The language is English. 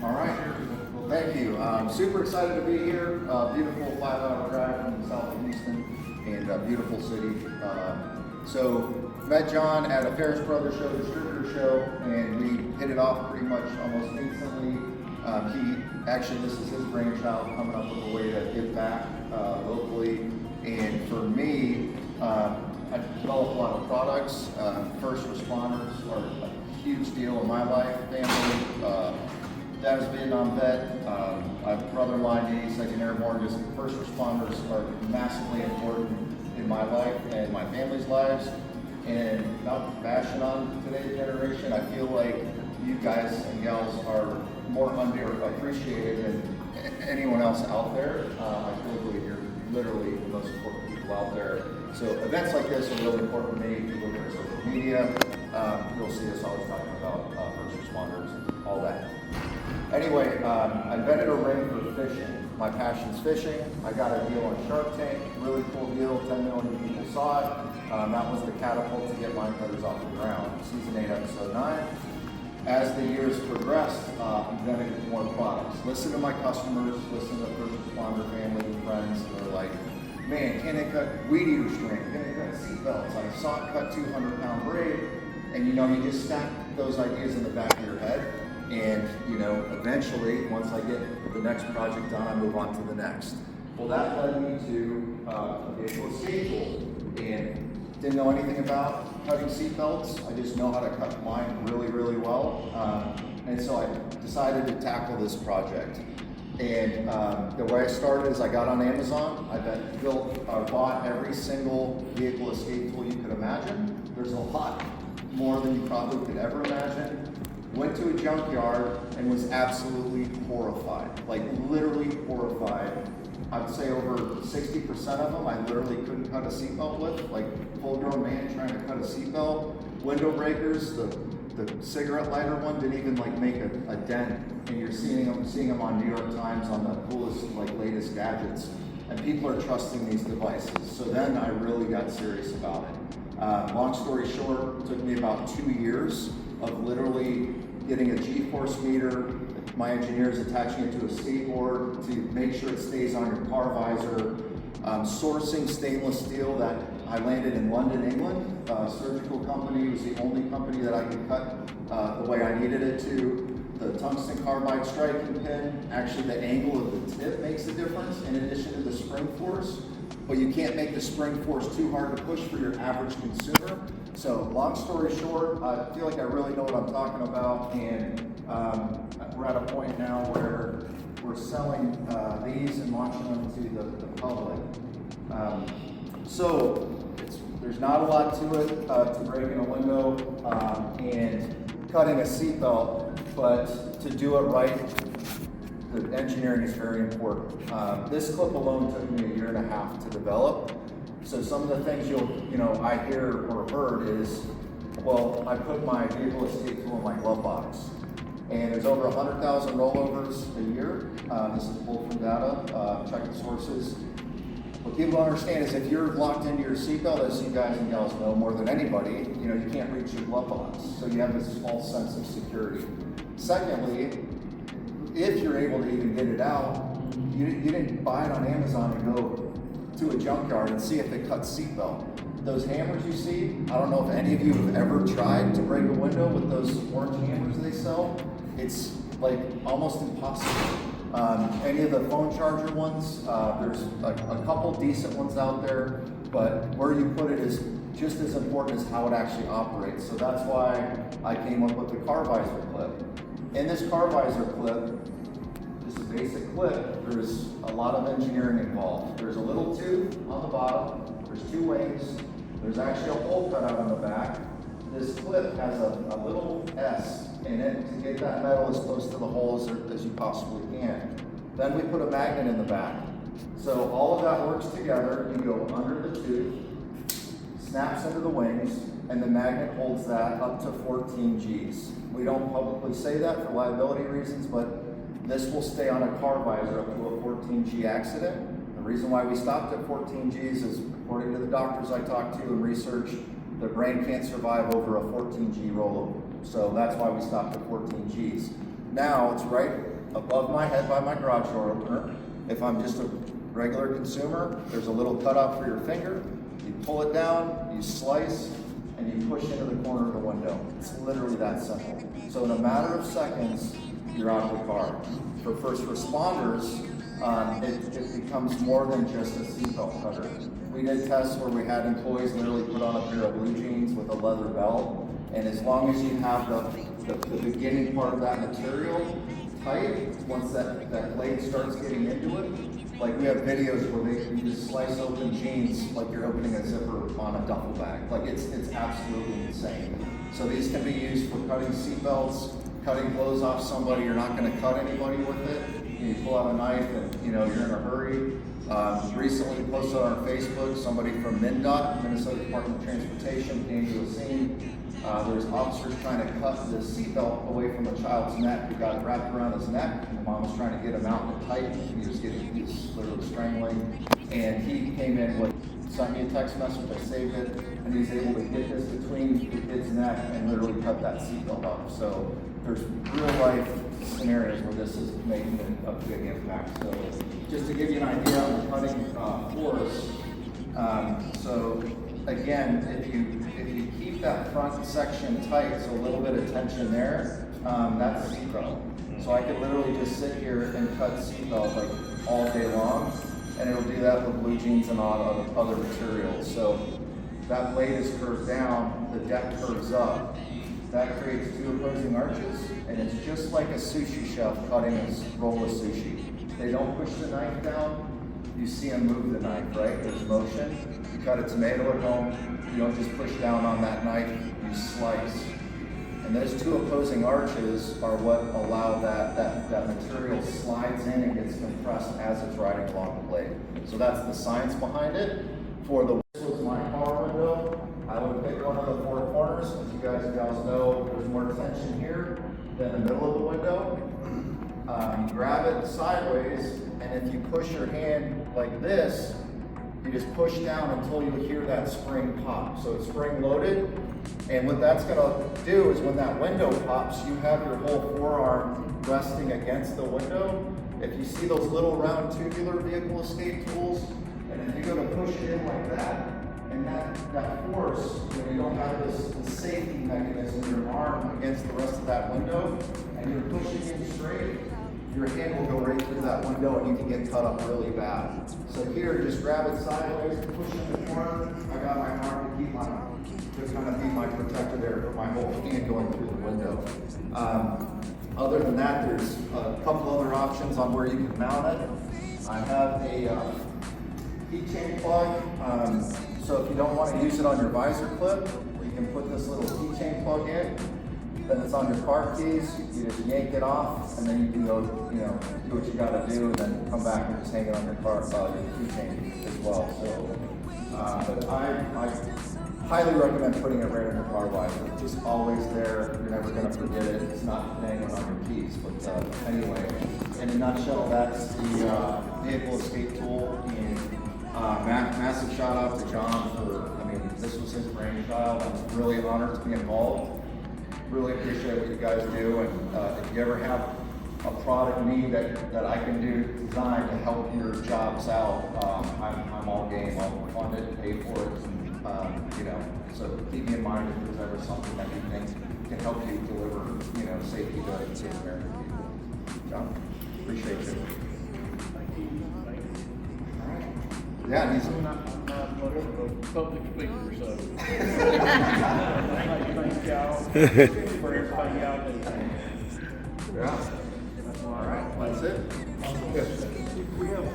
All right. Well, thank you. I'm super excited to be here. Beautiful 5-hour drive from south of Houston, and a beautiful city. So met John at a Ferris Brothers show, distributor show, and we hit it off pretty much almost instantly. This is his brainchild, coming up with a way to give back locally. And for me, I developed a lot of products. First responders are a huge deal in my life, family. Dad was a Vietnam vet. I have a brother-in-law in the 82nd Airborne. Just first responders are massively important in my life and my family's lives. And not bashing on today's generation, I feel like you guys and gals are more underappreciated than anyone else out there. I feel like you're literally the most important people out there. So events like this are really important to me. If you look at our social media, you'll see us always talking about first responders and all that. Anyway, I invented a ring for fishing. My passion's fishing. I got a deal on Shark Tank, really cool deal, 10 million people saw it. That was the catapult to get line cutters off the ground. Season 8, episode 9. As the years progressed, I'm gonna get more products. Listen to my customers, listen to first responder family and friends. They're like, man, can they cut weed eater string? Can they cut seatbelts? I saw it cut 200-pound braid. And you just stack those ideas in the back of your head. And eventually, once I get the next project done, I move on to the next. Well, that led me to a vehicle escape tool. And didn't know anything about cutting seat belts. I just know how to cut mine really, really well. And so I decided to tackle this project. And the way I started is I got on Amazon. I built or bought every single vehicle escape tool you could imagine. There's a lot more than you probably could ever imagine. Went to a junkyard and was absolutely horrified, like literally horrified. I would say over 60% of them I literally couldn't cut a seatbelt with, like full-grown man trying to cut a seatbelt. Window breakers, the cigarette lighter one didn't even make a dent, and you're seeing them on New York Times on the coolest, latest gadgets, and people are trusting these devices. So then I really got serious about it. Long story short, it took me about 2 years of literally getting a G-force meter, my engineers attaching it to a skateboard to make sure it stays on your car visor, sourcing stainless steel that I landed in London, England. Surgical company was the only company that I could cut the way I needed it to. The tungsten carbide striking pin, actually the angle of the tip makes a difference in addition to the spring force, but you can't make the spring force too hard to push for your average consumer. So long story short, I feel like I really know what I'm talking about, and we're at a point now where we're selling these and launching them to the public. There's not a lot to it, to breaking a window and cutting a seatbelt, but to do it right, the engineering is very important. This clip alone took me 1.5 years to develop. So some of the things I hear or heard is, well, I put my vehicle escape tool in my glove box, and there's over 100,000 rollovers a year. This is pulled from data, check the sources. What people don't understand is if you're locked into your seatbelt, as you guys and gals know more than anybody, you can't reach your glove box. So you have this false sense of security. Secondly, if you're able to even get it out, you didn't buy it on Amazon and go to a junkyard and see if it cuts seatbelt. Those hammers you see, I don't know if any of you have ever tried to break a window with those orange hammers they sell. It's almost impossible. Any of the phone charger ones, there's a couple decent ones out there, but where you put it is just as important as how it actually operates. So that's why I came up with the car visor clip. In this car visor clip, just a basic clip, there's a lot of engineering involved. There's a little tube on the bottom, there's 2 wings, there's actually a hole cut out on the back. This clip has a little S in it to get that metal as close to the hole as you possibly can. Then we put a magnet in the back. So all of that works together. You go under the tube, snaps into the wings, and the magnet holds that up to 14 Gs. We don't publicly say that for liability reasons, but this will stay on a car visor up to a 14 G accident. The reason why we stopped at 14 Gs is, according to the doctors I talked to and researched, the brain can't survive over a 14 G rollover. So that's why we stopped at 14 Gs. Now it's right above my head by my garage door opener. If I'm just a regular consumer, there's a little cutout for your finger. You pull it down, you slice, and you push into the corner of the window. It's literally that simple. So in a matter of seconds, you're out of the car. For first responders, it becomes more than just a seatbelt cutter. We did tests where we had employees literally put on a pair of blue jeans with a leather belt, and as long as you have the beginning part of that material tight, once that blade starts getting into it, like we have videos where you just slice open jeans like you're opening a zipper on a duffel bag. Like it's absolutely insane. So these can be used for cutting seatbelts, cutting clothes off somebody. You're not going to cut anybody with it. You pull out a knife and you're in a hurry. Recently posted on our Facebook, somebody from MnDOT, Minnesota Department of Transportation, came to a scene. There was officers trying to cut the seatbelt away from a child's neck who got wrapped around his neck, and the mom was trying to get him out and tight. He was literally strangling, and he came in with, sent me a text message, I saved it, and he's able to get this between the kid's neck and literally cut that seatbelt off. So there's real life scenarios where this is making a big impact. So just to give you an idea on the cutting force, so again, if you keep that front section tight, so a little bit of tension there, that's a seatbelt. So I could literally just sit here and cut seatbelt like all day long, and it'll do that with blue jeans and other materials. So that blade is curved down, the deck curves up. That creates two opposing arches, and it's just like a sushi chef cutting a roll of sushi. They don't push the knife down, you see them move the knife, right? There's motion. You cut a tomato at home, you don't just push down on that knife, you slice. And those two opposing arches are what allow that material slides in and gets compressed as it's riding along the blade. So that's the science behind it. For this was my car window, I would pick one of the four corners. As you guys know, there's more tension here than the middle of the window. You grab it sideways, and if you push your hand like this, you just push down until you hear that spring pop. So it's spring loaded, and what that's gonna do is when that window pops, you have your whole forearm resting against the window. If you see those little round tubular vehicle escape tools, and if you go to push it in like that, and that force, you don't have this safety mechanism in your arm against the rest of that window, and you're pushing in straight, your hand will go right through that window and you can get cut up really bad. So here, just grab it sideways, push in the corner. I got my arm to kind of be my protector there for my whole hand going through the window. Other than that, there's a couple other options on where you can mount it. I have a keychain plug. So if you don't want to use it on your visor clip, you can put this little keychain plug in. Then it's on your car keys. You just yank it off, and then you can go, do what you got to do, and then come back and just hang it on your car, your keychain as well. So, but I highly recommend putting it right in your car visor. It's just always there. You're never going to forget it. It's not hanging on your keys. But anyway, in a nutshell, that's the vehicle escape tool. And massive shout out to John for, this was his brainchild. I'm really honored to be involved. Really appreciate what you guys do, and if you ever have a product need that I can design to help your jobs out, I'm all game. I'll fund it, pay for it, and, so keep me in mind if there's ever something that you think can help you deliver, safety to the American people. John, appreciate you. Yeah, he's not a public speaker, so. Thank y'all for everything y'all do. Yeah. All right, that's it. We have